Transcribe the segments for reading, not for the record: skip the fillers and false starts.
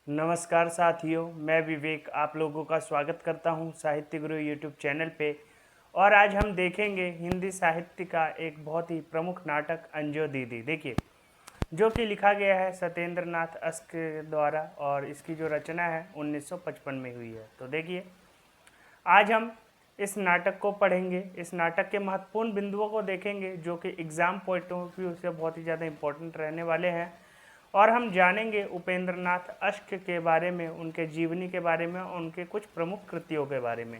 नमस्कार साथियों, मैं विवेक आप लोगों का स्वागत करता हूं साहित्य गुरु यूट्यूब चैनल पे। और आज हम देखेंगे हिंदी साहित्य का एक बहुत ही प्रमुख नाटक अंजो दीदी। देखिए, जो कि लिखा गया है सत्येंद्र नाथ अस्क के द्वारा और इसकी जो रचना है 1955 में हुई है। तो देखिए, आज हम इस नाटक को पढ़ेंगे, इस नाटक के महत्वपूर्ण बिंदुओं को देखेंगे जो कि एग्ज़ाम पॉइंट ऑफ व्यू से बहुत ही ज़्यादा इंपॉर्टेंट रहने वाले हैं। और हम जानेंगे उपेंद्र नाथ अश्क के बारे में, उनके जीवनी के बारे में, उनके कुछ प्रमुख कृतियों के बारे में।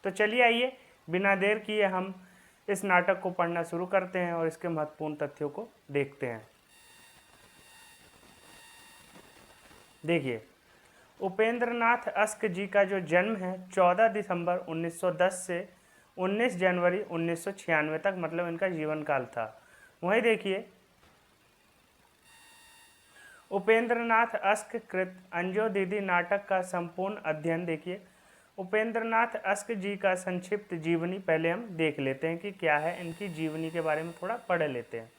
तो चलिए आइए, बिना देर किए हम इस नाटक को पढ़ना शुरू करते हैं और इसके महत्वपूर्ण तथ्यों को देखते हैं। देखिए, उपेंद्र नाथ अश्क जी का जो जन्म है 14 दिसंबर 1910 से 19 जनवरी 1996 तक, मतलब इनका जीवन काल था। वहीं देखिए, उपेंद्र नाथ अश्क कृत अंजो दीदी नाटक का संपूर्ण अध्ययन। देखिए, उपेंद्र नाथ अश्क जी का संक्षिप्त जीवनी पहले हम देख लेते हैं कि क्या है, इनकी जीवनी के बारे में थोड़ा पढ़ लेते हैं।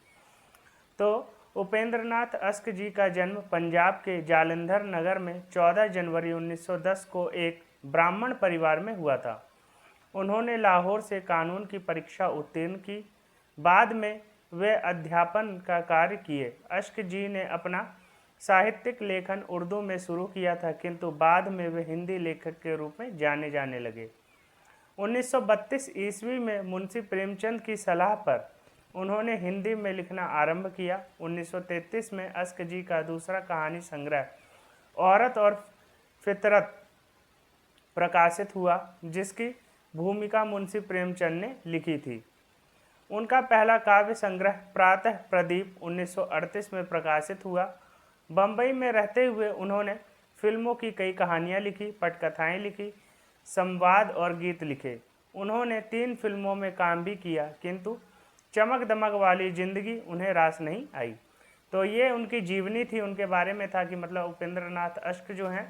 तो उपेंद्र नाथ अश्क जी का जन्म पंजाब के जालंधर नगर में 14 जनवरी 1910 को एक ब्राह्मण परिवार में हुआ था। उन्होंने लाहौर से कानून की परीक्षा उत्तीर्ण की। बाद में वे अध्यापन का कार्य किए। अश्क जी ने अपना साहित्यिक लेखन उर्दू में शुरू किया था, किंतु बाद में वे हिंदी लेखक के रूप में जाने जाने लगे। 1932 ईस्वी में मुंशी प्रेमचंद की सलाह पर उन्होंने हिंदी में लिखना आरंभ किया। 1933 में अश्क जी का दूसरा कहानी संग्रह औरत और फितरत प्रकाशित हुआ, जिसकी भूमिका मुंशी प्रेमचंद ने लिखी थी। उनका पहला काव्य संग्रह प्रातः प्रदीप 1938 में प्रकाशित हुआ। बम्बई में रहते हुए उन्होंने फिल्मों की कई कहानियाँ लिखी, पटकथाएँ लिखी, संवाद और गीत लिखे। उन्होंने 3 फिल्मों में काम भी किया, किंतु चमक दमक वाली जिंदगी उन्हें रास नहीं आई। तो ये उनकी जीवनी थी, उनके बारे में था कि मतलब उपेंद्र नाथ अश्क जो हैं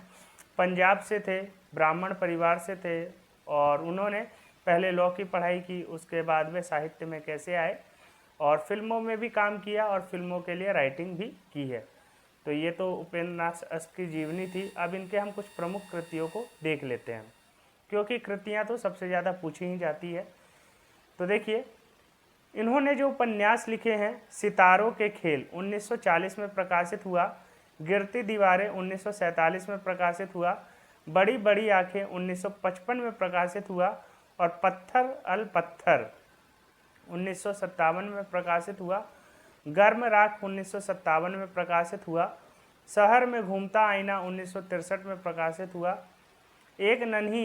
पंजाब से थे, ब्राह्मण परिवार से थे और उन्होंने पहले लॉ की पढ़ाई की, उसके बाद वे साहित्य में कैसे आए और फिल्मों में भी काम किया और फिल्मों के लिए राइटिंग भी की है। तो ये तो उपेंद्र नाथ अश्क की जीवनी थी। अब इनके हम कुछ प्रमुख कृतियों को देख लेते हैं, क्योंकि कृतियाँ तो सबसे ज़्यादा पूछी ही जाती है। तो देखिए, इन्होंने जो उपन्यास लिखे हैं, सितारों के खेल 1940 में प्रकाशित हुआ, गिरती दीवारें 1947 में प्रकाशित हुआ, बड़ी बड़ी आंखें 1955 में प्रकाशित हुआ और पत्थर अल पत्थर 1957 में प्रकाशित हुआ, गर्म राख 1957 में प्रकाशित हुआ, शहर में घूमता आईना 1963 में प्रकाशित हुआ, एक नन्ही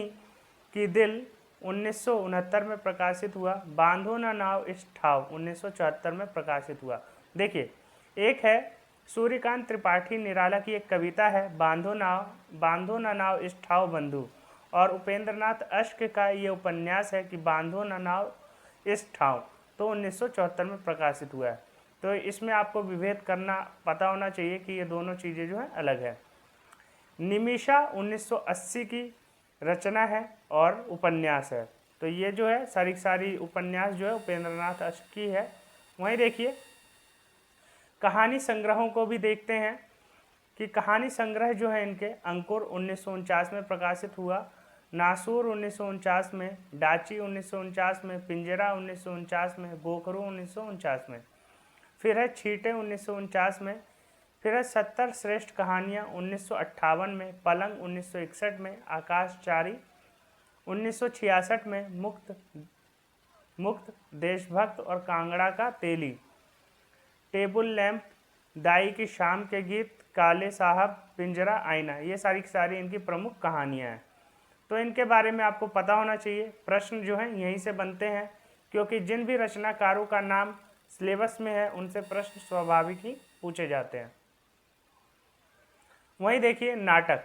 की दिल 1969 में प्रकाशित हुआ, बांधो ना नाव इस ठाव 1974 में प्रकाशित हुआ। देखिए, एक है सूर्यकांत त्रिपाठी निराला की एक कविता है, बांधो ना नाव इस ठाव बंधु, और उपेंद्र नाथ अश्क का ये उपन्यास है कि बांधो ना नाव इस ठाव, तो 1974 में प्रकाशित हुआ है। तो इसमें आपको विभेद करना पता होना चाहिए कि ये दोनों चीज़ें जो हैं अलग है। निमिषा 1980 की रचना है और उपन्यास है। तो ये जो है सारी उपन्यास जो है उपेंद्र नाथ अश्क की है। वहीं देखिए, कहानी संग्रहों को भी देखते हैं कि कहानी संग्रह जो है इनके अंकुर 1949 में प्रकाशित हुआ, नासूर 1949 में, डाची 1949 में, पिंजरा 1949 में, गोखरू 1949 में, फिर है छींटे 1949 में, फिर है 70 श्रेष्ठ कहानियाँ 1958 में, पलंग 1961 में, आकाशचारी 1966 में, मुक्त देशभक्त और कांगड़ा का तेली, टेबल लैंप, दाई की शाम के गीत, काले साहब, पिंजरा, आईना, ये सारी इनकी प्रमुख कहानियाँ हैं। तो इनके बारे में आपको पता होना चाहिए। प्रश्न जो हैं यहीं से बनते हैं, क्योंकि जिन भी रचनाकारों का नाम सिलेबस में है उनसे प्रश्न स्वाभाविक ही पूछे जाते हैं। वहीं देखिए, नाटक,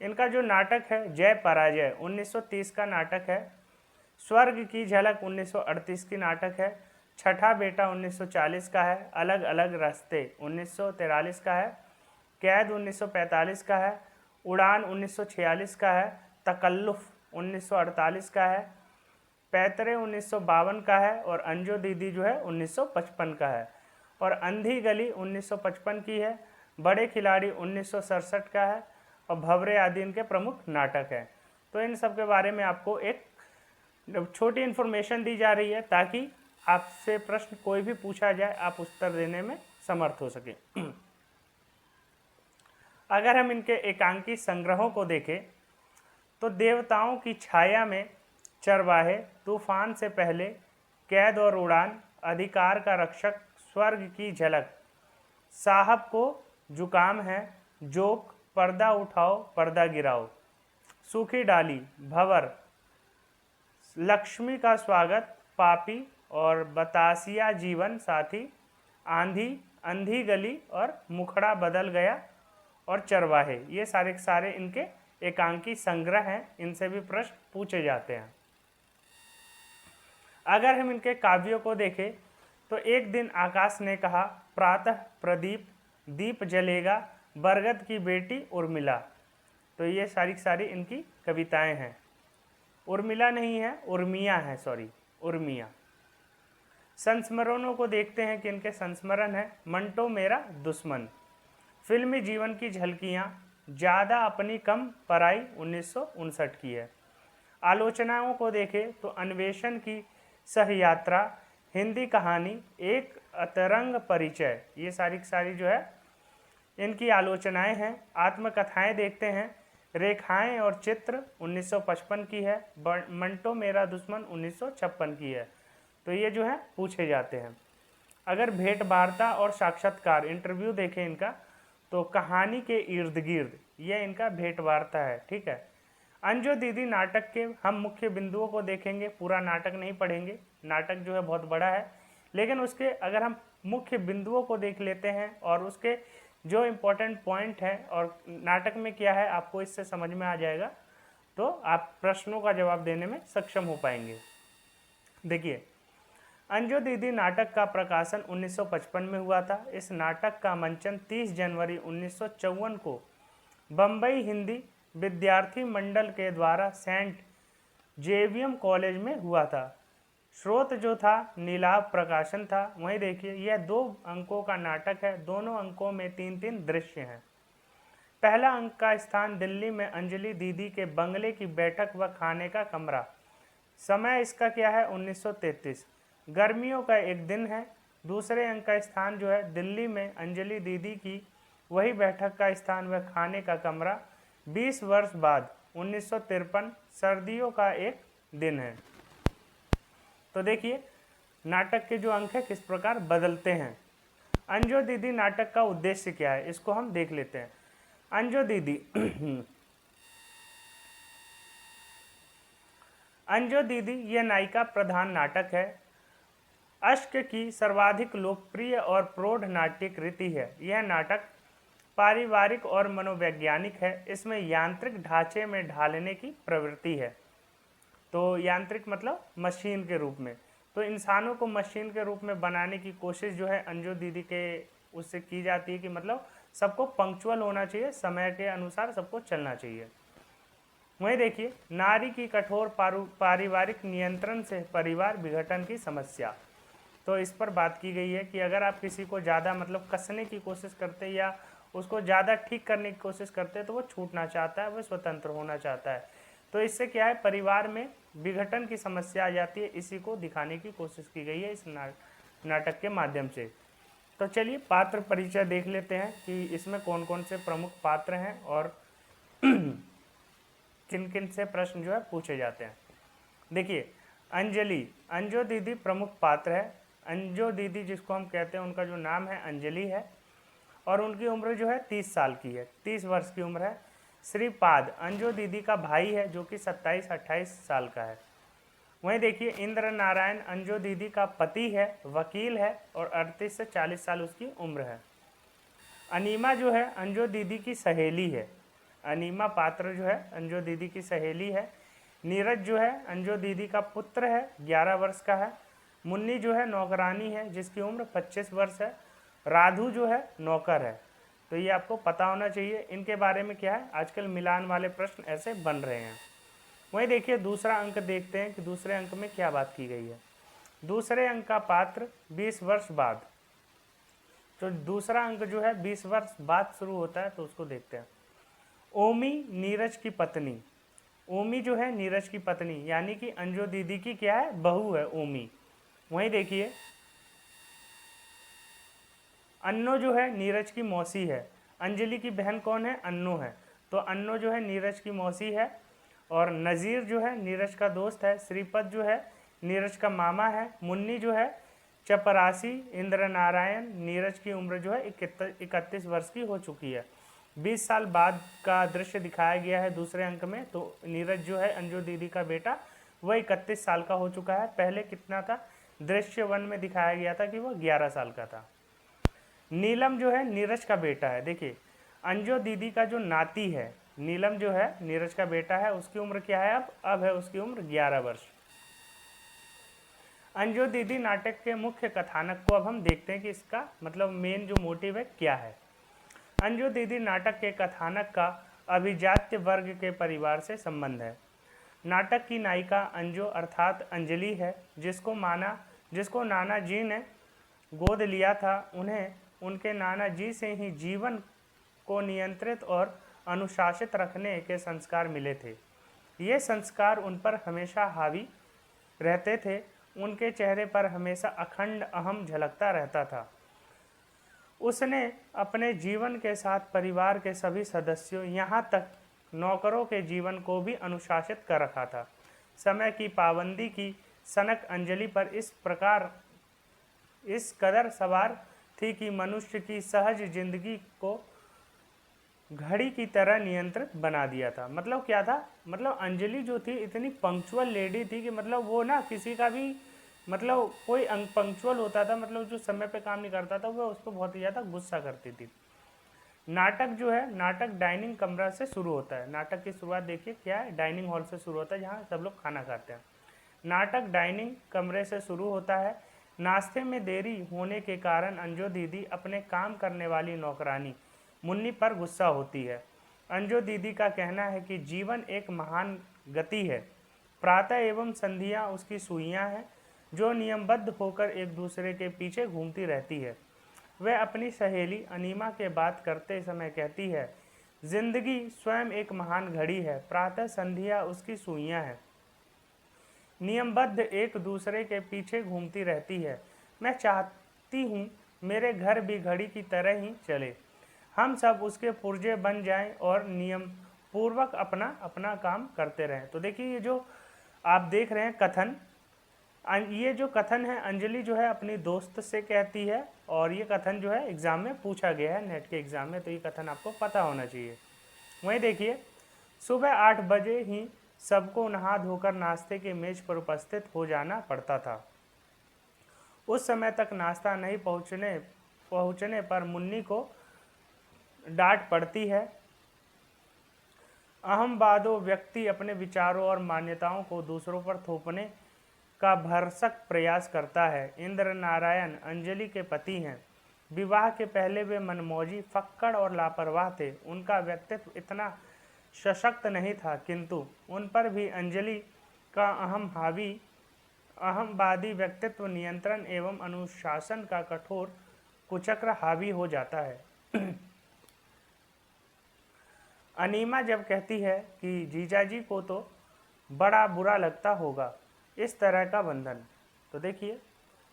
इनका जो नाटक है जय पराजय 1930 का नाटक है, स्वर्ग की झलक 1938 की नाटक है, छठा बेटा 1940 का है, अलग अलग रास्ते 1943 का है, कैद 1945 का है, उड़ान 1946 का है, तकल्लुफ 1948 का है, पैतरे 1952 का है और अंजो दीदी जो है 1955 का है, और अंधी गली 1955 की है, बड़े खिलाड़ी 1967 का है और भंवरे आदि इनके प्रमुख नाटक हैं। तो इन सब के बारे में आपको एक छोटी इन्फॉर्मेशन दी जा रही है ताकि आपसे प्रश्न कोई भी पूछा जाए आप उत्तर देने में समर्थ हो सके। अगर हम इनके एकांकी संग्रहों को देखें तो देवताओं की छाया में, चरवाहे, तूफान से पहले, कैद और उड़ान, अधिकार का रक्षक, स्वर्ग की झलक, साहब को जुकाम है, जोक, पर्दा उठाओ पर्दा गिराओ, सूखी डाली, भंवर, लक्ष्मी का स्वागत, पापी और बतासिया जीवन साथी, आंधी, अंधी गली और मुखड़ा बदल गया और चरवाहे, ये सारे के सारे इनके एकांकी संग्रह हैं। इनसे भी प्रश्न पूछे जाते हैं। अगर हम इनके काव्यों को देखें तो एक दिन आकाश ने कहा, प्रातः प्रदीप, दीप जलेगा, बरगद की बेटी उर्मिला। तो ये सारी सारी इनकी कविताएं हैं। उर्मिला नहीं है, उर्मिया है, सॉरी, उर्मिया। संस्मरणों को देखते हैं कि इनके संस्मरण है, मंटो मेरा दुश्मन, फिल्मी जीवन की झलकियां, ज़्यादा अपनी कम पराई 1959 की है। आलोचनाओं को देखें तो अन्वेषण की सहयात्रा, हिंदी कहानी, एक अतरंग परिचय, ये सारी जो है इनकी आलोचनाएं हैं। आत्मकथाएं देखते हैं, रेखाएं और चित्र 1955 की है, मंटो मेरा दुश्मन 1956 की है। तो ये जो है पूछे जाते हैं। अगर भेंट वार्ता और साक्षात्कार इंटरव्यू देखें इनका तो कहानी के इर्द गिर्द, ये इनका भेंट वार्ता है, ठीक है। अंजो दीदी नाटक के हम मुख्य बिंदुओं को देखेंगे, पूरा नाटक नहीं पढ़ेंगे, नाटक जो है बहुत बड़ा है, लेकिन उसके अगर हम मुख्य बिंदुओं को देख लेते हैं और उसके जो इम्पोर्टेंट पॉइंट है और नाटक में क्या है आपको इससे समझ में आ जाएगा, तो आप प्रश्नों का जवाब देने में सक्षम हो पाएंगे। देखिए, अंजो दीदी नाटक का प्रकाशन 1955 में हुआ था। इस नाटक का मंचन 30 जनवरी 1954 को बम्बई हिंदी विद्यार्थी मंडल के द्वारा सेंट जेवियम कॉलेज में हुआ था। स्रोत जो था नीलाभ प्रकाशन था। वहीं देखिए, यह 2 अंकों का नाटक है, दोनों अंकों में 3-3 दृश्य हैं। पहला अंक का स्थान दिल्ली में अंजलि दीदी के बंगले की बैठक व खाने का कमरा। समय इसका क्या है, 1933, गर्मियों का एक दिन है। दूसरे अंक का स्थान जो है दिल्ली में अंजलि दीदी की वही बैठक का स्थान व खाने का कमरा। 20 वर्ष बाद 1953, सर्दियों का एक दिन है। तो देखिए नाटक के जो अंक है किस प्रकार बदलते हैं। अंजो दीदी नाटक का उद्देश्य क्या है, इसको हम देख लेते हैं। अंजो दीदी अंजो दीदी यह नायिका प्रधान नाटक है। अश्क की सर्वाधिक लोकप्रिय और प्रौढ़ नाट्य कृति है। यह नाटक पारिवारिक और मनोवैज्ञानिक है। इसमें यांत्रिक ढांचे में ढालने की प्रवृत्ति है। तो यांत्रिक मतलब मशीन के रूप में, तो इंसानों को मशीन के रूप में बनाने की कोशिश जो है अंजो दीदी के उससे की जाती है कि मतलब सबको पंक्चुअल होना चाहिए, समय के अनुसार सबको चलना चाहिए। वहीं देखिए, नारी की कठोर पारिवारिक नियंत्रण से परिवार विघटन की समस्या। तो इस पर बात की गई है कि अगर आप किसी को ज़्यादा मतलब कसने की कोशिश करते या उसको ज़्यादा ठीक करने की कोशिश करते हैं तो वो छूटना चाहता है, वो स्वतंत्र होना चाहता है। तो इससे क्या है, परिवार में विघटन की समस्या आ जाती है। इसी को दिखाने की कोशिश की गई है इस नाटक के माध्यम से। तो चलिए पात्र परिचय देख लेते हैं कि इसमें कौन कौन से प्रमुख पात्र हैं और किन किन से प्रश्न जो है पूछे जाते हैं। देखिए, अंजलि, अंजो दीदी प्रमुख पात्र है। अंजो दीदी जिसको हम कहते हैं उनका जो नाम है अंजलि है और उनकी उम्र जो है 30 साल की है, 30 वर्ष की उम्र है। श्रीपाद अंजो दीदी का भाई है जो कि 27-28 साल का है। वहीं देखिए, इंद्र नारायण अंजो दीदी का पति है, वकील है और 38 से 40 साल उसकी उम्र है। अनीमा जो है अंजो दीदी की सहेली है। अनीमा पात्र जो है अंजो दीदी की सहेली है। नीरज जो है अंजो दीदी का पुत्र है, 11 वर्ष का है। मुन्नी जो है नौकरानी है जिसकी उम्र 25 वर्ष है। राधु जो है नौकर है। तो ये आपको पता होना चाहिए। इनके बारे में क्या है, आजकल मिलान वाले प्रश्न ऐसे बन रहे हैं। वहीं देखिए, दूसरा अंक देखते हैं कि दूसरे अंक में क्या बात की गई है। दूसरे अंक का पात्र 20 वर्ष बाद। तो दूसरा अंक जो है 20 वर्ष बाद शुरू होता है, तो उसको देखते हैं। ओमी नीरज की पत्नी, ओमी जो है नीरज की पत्नी यानी कि अंजू दीदी की क्या है, बहू है ओमी। वहीं देखिए अन्नो जो है नीरज की मौसी है। अंजलि की बहन कौन है, अन्नो है। तो अन्नो जो है नीरज की मौसी है। और नज़ीर जो है नीरज का दोस्त है। श्रीपद जो है नीरज का मामा है। मुन्नी जो है चपरासी। इंद्र नारायण, नीरज की उम्र जो है 31 वर्ष की हो चुकी है। 20 साल बाद का दृश्य दिखाया गया है दूसरे अंक में। तो नीरज जो है अंजू दीदी का बेटा, वह 31 साल का हो चुका है। पहले कितना था, दृश्य 1 में दिखाया गया था कि वह 11 साल का था। नीलम जो है नीरज का बेटा है। देखिए अंजू दीदी का जो नाती है नीलम जो है नीरज का बेटा है, उसकी उम्र क्या है, अब है उसकी उम्र 11 वर्ष। अंजू दीदी नाटक के मुख्य कथानक को अब हम देखते हैं कि इसका मतलब मेन जो मोटिव है क्या है। अंजू दीदी नाटक के कथानक का अभिजात्य वर्ग के परिवार से संबंध है। नाटक की नायिका अंजू अर्थात अंजलि है, जिसको नाना जी ने गोद लिया था। उन्हें उनके नाना जी से ही जीवन को नियंत्रित और अनुशासित रखने के संस्कार मिले थे। ये संस्कार उन पर हमेशा हावी रहते थे। उनके चेहरे पर हमेशा अखंड अहम झलकता रहता था। उसने अपने जीवन के साथ परिवार के सभी सदस्यों, यहाँ तक नौकरों के जीवन को भी अनुशासित कर रखा था। समय की पाबंदी की सनक अंजलि पर इस कदर सवार थी कि मनुष्य की सहज जिंदगी को घड़ी की तरह नियंत्रित बना दिया था। मतलब क्या था, मतलब अंजलि जो थी इतनी पंक्चुअल लेडी थी कि मतलब वो ना किसी का भी मतलब कोई पंक्चुअल होता था, मतलब जो समय पे काम नहीं करता था, वो उस पर बहुत ही ज़्यादा गुस्सा करती थी। नाटक जो है, नाटक डाइनिंग कमरा से शुरू होता है। नाटक की शुरुआत देखिए क्या है, डाइनिंग हॉल से शुरू होता है जहाँ सब लोग खाना खाते हैं। नाटक डाइनिंग कमरे से शुरू होता है। नाश्ते में देरी होने के कारण अंजू दीदी अपने काम करने वाली नौकरानी मुन्नी पर गुस्सा होती है। अंजू दीदी का कहना है कि जीवन एक महान गति है। प्रातः एवं संध्या उसकी सुइयां हैं जो नियमबद्ध होकर एक दूसरे के पीछे घूमती रहती है। वह अपनी सहेली अनीमा के बात करते समय कहती है, जिंदगी स्वयं एक महान घड़ी है। प्रातः संध्या उसकी सुइयां हैं, नियमबद्ध एक दूसरे के पीछे घूमती रहती है। मैं चाहती हूँ मेरे घर भी घड़ी की तरह ही चले, हम सब उसके पुर्जे बन जाएं और नियम पूर्वक अपना अपना काम करते रहें। तो देखिए ये जो आप देख रहे हैं कथन, ये जो कथन है अंजलि जो है अपनी दोस्त से कहती है, और ये कथन जो है एग्ज़ाम में पूछा गया है, नेट के एग्ज़ाम में, तो ये कथन आपको पता होना चाहिए। वहीं देखिए सुबह 8 बजे ही सबको नहा धोकर नाश्ते के मेज पर उपस्थित हो जाना पड़ता था। उस समय तक नाश्ता नहीं पहुंचने पर मुन्नी को डांट पड़ती है। अहमवादो व्यक्ति अपने विचारों और मान्यताओं को दूसरों पर थोपने का भरसक प्रयास करता है। इंद्र नारायण अंजलि के पति हैं। विवाह के पहले वे मनमौजी, फक्कड़ और लापरवाह थे। उनका व्यक्तित्व इतना सशक्त नहीं था, किंतु उन पर भी अंजलि का अहमवादी व्यक्तित्व नियंत्रण एवं अनुशासन का कठोर कुचक्र हावी हो जाता है। अनीमा जब कहती है कि जीजाजी को तो बड़ा बुरा लगता होगा इस तरह का बंधन, तो देखिए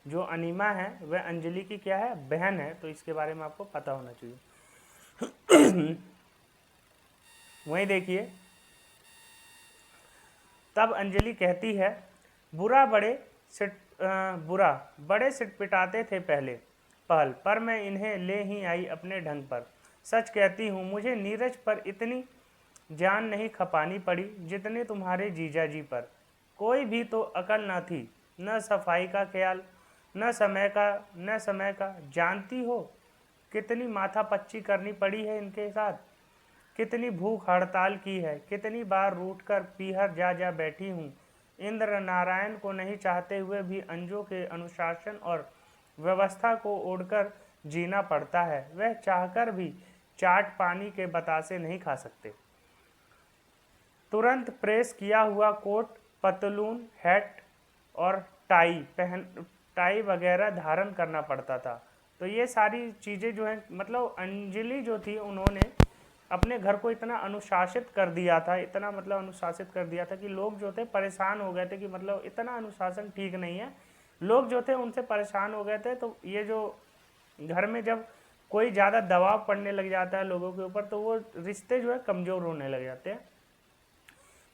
जो अनीमा है वह अंजलि की क्या है, बहन है, तो इसके बारे में आपको पता होना चाहिए। वहीं देखिए तब अंजलि कहती है, बुरा बड़े सिटपिटाते थे पहल, पर मैं इन्हें ले ही आई अपने ढंग पर। सच कहती हूँ मुझे नीरज पर इतनी जान नहीं खपानी पड़ी जितनी तुम्हारे जीजाजी पर। कोई भी तो अकल न थी, न सफाई का ख्याल, न समय का। जानती हो कितनी माथापच्ची करनी पड़ी है इनके साथ, कितनी भूख हड़ताल की है, कितनी बार रूठकर पीहर जा बैठी हूँ। इंद्र नारायण को नहीं चाहते हुए भी अंजू के अनुशासन और व्यवस्था को ओढ़कर जीना पड़ता है। वह चाहकर भी चाट पानी के बतासे नहीं खा सकते। तुरंत प्रेस किया हुआ कोट, पतलून, हैट और टाई वगैरह धारण करना पड़ता था। तो ये सारी चीज़ें जो हैं, मतलब अंजलि जो थी उन्होंने अपने घर को इतना अनुशासित कर दिया था, इतना मतलब अनुशासित कर दिया था कि लोग जो थे परेशान हो गए थे कि मतलब इतना अनुशासन ठीक नहीं है। लोग जो थे उनसे परेशान हो गए थे। तो ये जो घर में जब कोई ज़्यादा दबाव पड़ने लग जाता है लोगों के ऊपर, तो वो रिश्ते जो है कमज़ोर होने लग जाते हैं।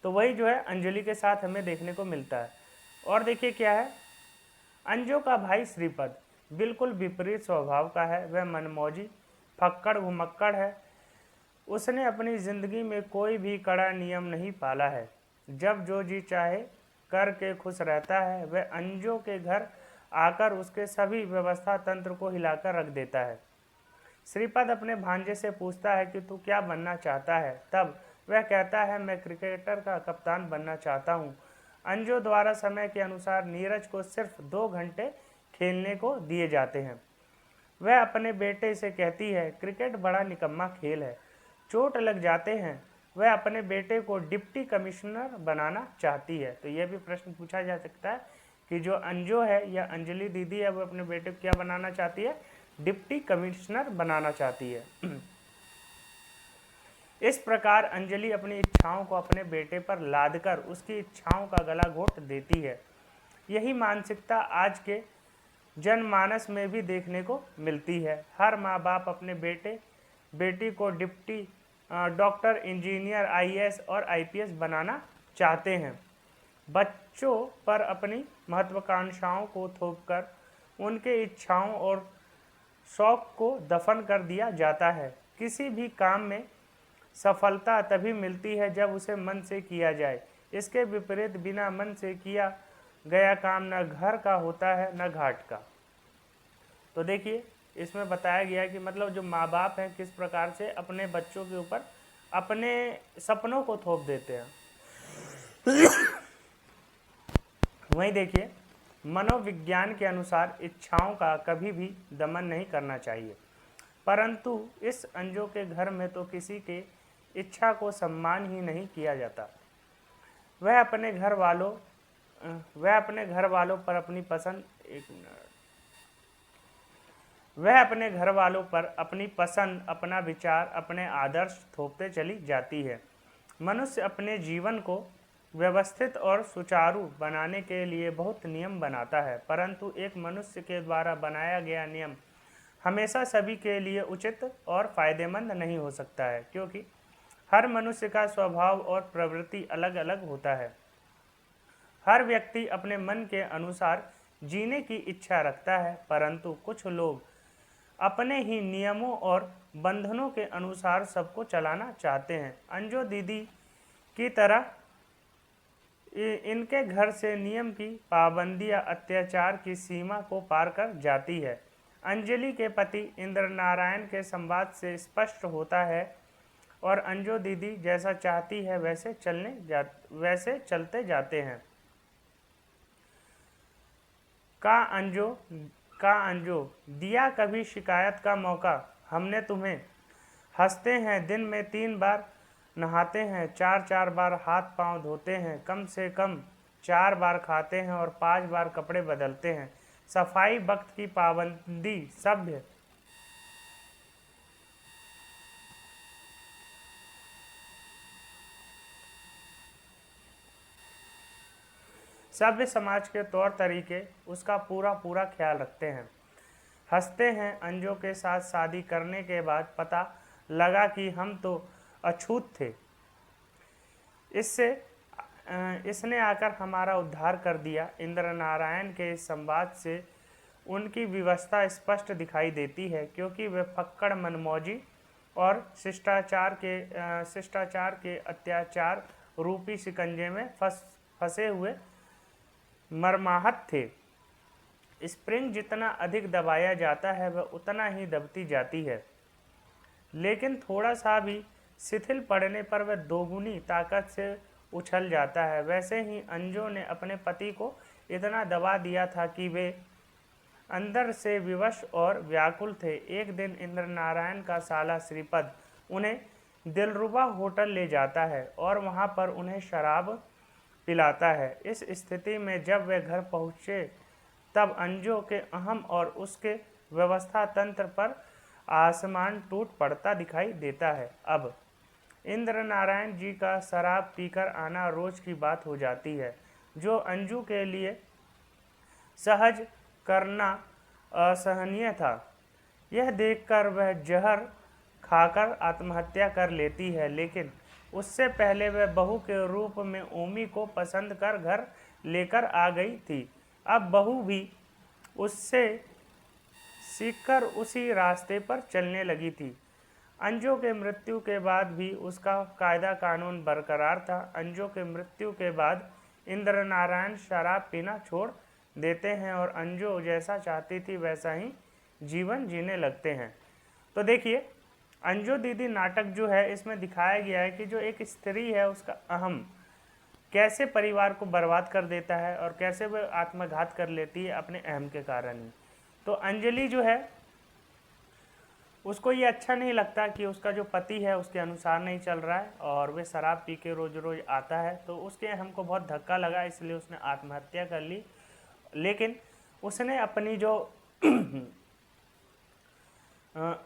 तो वही जो है अंजलि के साथ हमें देखने को मिलता है। और देखिए क्या है, अंजू का भाई श्रीपद बिल्कुल विपरीत स्वभाव का है। वह मनमौजी, फक्कड़, घुमक्कड़ है। उसने अपनी ज़िंदगी में कोई भी कड़ा नियम नहीं पाला है। जब जो जी चाहे करके खुश रहता है। वह अंजू के घर आकर उसके सभी व्यवस्था तंत्र को हिलाकर रख देता है। श्रीपद अपने भांजे से पूछता है कि तू क्या बनना चाहता है। तब वह कहता है, मैं क्रिकेटर का कप्तान बनना चाहता हूँ। अंजू द्वारा समय के अनुसार नीरज को सिर्फ 2 घंटे खेलने को दिए जाते हैं। वह अपने बेटे से कहती है, क्रिकेट बड़ा निकम्मा खेल है, चोट लग जाते हैं। वह अपने बेटे को डिप्टी कमिश्नर बनाना चाहती है। तो यह भी प्रश्न पूछा जा सकता है कि जो अंजू है या अंजलि दीदी है, वो अपने बेटे को क्या बनाना चाहती है? डिप्टी कमिश्नर बनाना चाहती है। इस प्रकार अंजलि अपनी इच्छाओं को अपने बेटे पर लादकर उसकी इच्छाओं का गला घोट देती है। यही मानसिकता आज के जनमानस में भी देखने को मिलती है। हर माँ बाप अपने बेटी को डिप्टी डॉक्टर, इंजीनियर, आईएएस और आईपीएस बनाना चाहते हैं। बच्चों पर अपनी महत्वाकांक्षाओं को थोपकर उनके इच्छाओं और शौक को दफन कर दिया जाता है। किसी भी काम में सफलता तभी मिलती है जब उसे मन से किया जाए। इसके विपरीत बिना मन से किया गया काम न घर का होता है न घाट का। तो देखिए इसमें बताया गया कि मतलब जो माँ बाप हैं किस प्रकार से अपने बच्चों के ऊपर अपने सपनों को थोप देते हैं। वहीं देखिए, मनोविज्ञान के अनुसार इच्छाओं का कभी भी दमन नहीं करना चाहिए, परंतु इस अंजू के घर में तो किसी के इच्छा को सम्मान ही नहीं किया जाता। वह अपने घर वालों पर अपनी पसंद वह अपने घर वालों पर अपनी पसंद, अपना विचार, अपने आदर्श थोपते चली जाती है। मनुष्य अपने जीवन को व्यवस्थित और सुचारू बनाने के लिए बहुत नियम बनाता है, परंतु एक मनुष्य के द्वारा बनाया गया नियम हमेशा सभी के लिए उचित और फायदेमंद नहीं हो सकता है, क्योंकि हर मनुष्य का स्वभाव और प्रवृत्ति अलग अलग होता है। हर व्यक्ति अपने मन के अनुसार जीने की इच्छा रखता है, परंतु कुछ लोग अपने ही नियमों और बंधनों के अनुसार सबको चलाना चाहते हैं। अंजू दीदी की तरह इनके घर से नियम की पाबंदी या अत्याचार की सीमा को पार कर जाती है। अंजलि के पति इंद्र नारायण के संवाद से स्पष्ट होता है और अंजू दीदी जैसा चाहती है वैसे चलते जाते हैं। का अंजू दिया कभी शिकायत का मौका? हमने तुम्हें। हंसते हैं, दिन में 3 बार नहाते हैं, 4 बार हाथ पांव धोते हैं, कम से कम 4 बार खाते हैं और 5 बार कपड़े बदलते हैं। सफाई, वक्त की पाबंदी, सभ्य समाज के तौर तरीके उसका पूरा ख्याल रखते हैं। हंसते हैं, अंजू के साथ शादी करने के बाद पता लगा कि हम तो अछूत थे। इसने आकर हमारा उद्धार कर दिया। इंद्र नारायण के इस संवाद से उनकी विवशता स्पष्ट दिखाई देती है, क्योंकि वे फक्कड़, मनमौजी और शिष्टाचार के अत्याचार रूपी शिकंजे में फंसे हुए मरमाहत थे। स्प्रिंग जितना अधिक दबाया जाता है वह उतना ही दबती जाती है, लेकिन थोड़ा सा भी शिथिल पड़ने पर वह दोगुनी ताकत से उछल जाता है। वैसे ही अंजू ने अपने पति को इतना दबा दिया था कि वे अंदर से विवश और व्याकुल थे। एक दिन इंद्र नारायण का साला श्रीपद उन्हें दिलरुबा होटल ले जाता है और वहां पर उन्हें शराब पिलाता है। इस स्थिति में जब वे घर पहुंचे तब अंजू के अहम और उसके व्यवस्था तंत्र पर आसमान टूट पड़ता दिखाई देता है। अब इंद्र नारायण जी का शराब पीकर आना रोज की बात हो जाती है, जो अंजू के लिए सहज करना असहनीय था। यह देखकर वह जहर खाकर आत्महत्या कर लेती है, लेकिन उससे पहले वह बहू के रूप में ओमी को पसंद कर घर लेकर आ गई थी। अब बहू भी उससे सीखकर उसी रास्ते पर चलने लगी थी। अंजू के मृत्यु के बाद भी उसका कायदा कानून बरकरार था। अंजू के मृत्यु के बाद इंद्र नारायण शराब पीना छोड़ देते हैं और अंजू जैसा चाहती थी वैसा ही जीवन जीने लगते हैं। तो देखिए, अंजू दीदी नाटक जो है इसमें दिखाया गया है कि जो एक स्त्री है उसका अहम कैसे परिवार को बर्बाद कर देता है और कैसे वह आत्मघात कर लेती है अपने अहम के कारण ही। तो अंजलि जो है उसको ये अच्छा नहीं लगता कि उसका जो पति है उसके अनुसार नहीं चल रहा है और वे शराब पी के रोज रोज आता है, तो उसके अहम को बहुत धक्का लगा, इसलिए उसने आत्महत्या कर ली। लेकिन उसने अपनी जो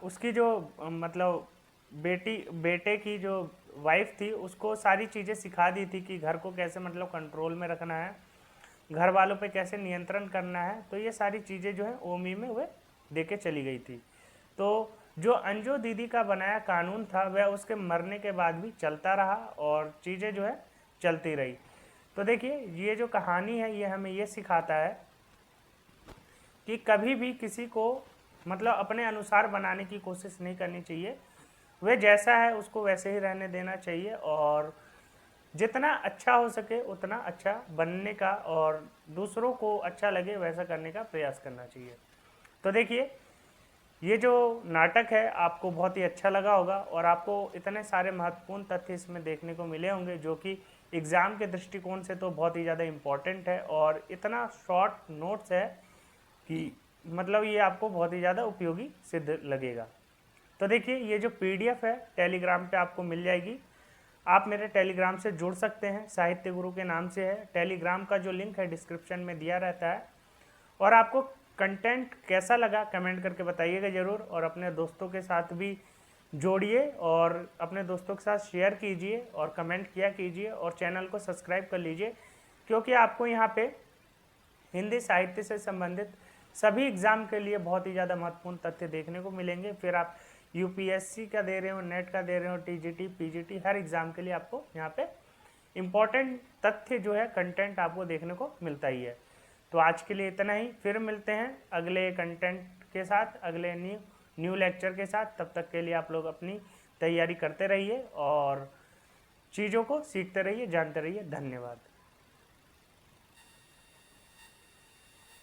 उसकी जो मतलब बेटे की जो वाइफ थी उसको सारी चीज़ें सिखा दी थी कि घर को कैसे मतलब कंट्रोल में रखना है, घर वालों पे कैसे नियंत्रण करना है। तो ये सारी चीज़ें जो है ओमी में वह दे के चली गई थी। तो जो अंजू दीदी का बनाया कानून था वह उसके मरने के बाद भी चलता रहा और चीज़ें जो है चलती रही। तो देखिए, ये जो कहानी है ये हमें ये सिखाता है कि कभी भी किसी को मतलब अपने अनुसार बनाने की कोशिश नहीं करनी चाहिए। वह जैसा है उसको वैसे ही रहने देना चाहिए और जितना अच्छा हो सके उतना अच्छा बनने का और दूसरों को अच्छा लगे वैसा करने का प्रयास करना चाहिए। तो देखिए, ये जो नाटक है आपको बहुत ही अच्छा लगा होगा और आपको इतने सारे महत्वपूर्ण तथ्य इसमें देखने को मिले होंगे जो कि एग्ज़ाम के दृष्टिकोण से तो बहुत ही ज़्यादा इम्पॉर्टेंट है और इतना शॉर्ट नोट्स है कि मतलब ये आपको बहुत ही ज़्यादा उपयोगी सिद्ध लगेगा। तो देखिए, ये जो पीडीएफ है टेलीग्राम पे आपको मिल जाएगी। आप मेरे टेलीग्राम से जुड़ सकते हैं, साहित्य गुरु के नाम से है। टेलीग्राम का जो लिंक है डिस्क्रिप्शन में दिया रहता है। और आपको कंटेंट कैसा लगा कमेंट करके बताइएगा ज़रूर और अपने दोस्तों के साथ भी जोड़िए और अपने दोस्तों के साथ शेयर कीजिए और कमेंट किया कीजिए और चैनल को सब्सक्राइब कर लीजिए, क्योंकि आपको यहाँ पे हिंदी साहित्य से संबंधित सभी एग्ज़ाम के लिए बहुत ही ज़्यादा महत्वपूर्ण तथ्य देखने को मिलेंगे। फिर आप यूपीएससी का दे रहे हो, नेट का दे रहे हो, टीजीटी, पीजीटी, हर एग्ज़ाम के लिए आपको यहाँ पे इम्पॉर्टेंट तथ्य जो है कंटेंट आपको देखने को मिलता ही है। तो आज के लिए इतना ही, फिर मिलते हैं अगले कंटेंट के साथ, अगले न्यू लेक्चर के साथ। तब तक के लिए आप लोग अपनी तैयारी करते रहिए और चीज़ों को सीखते रहिए, जानते रहिए। धन्यवाद।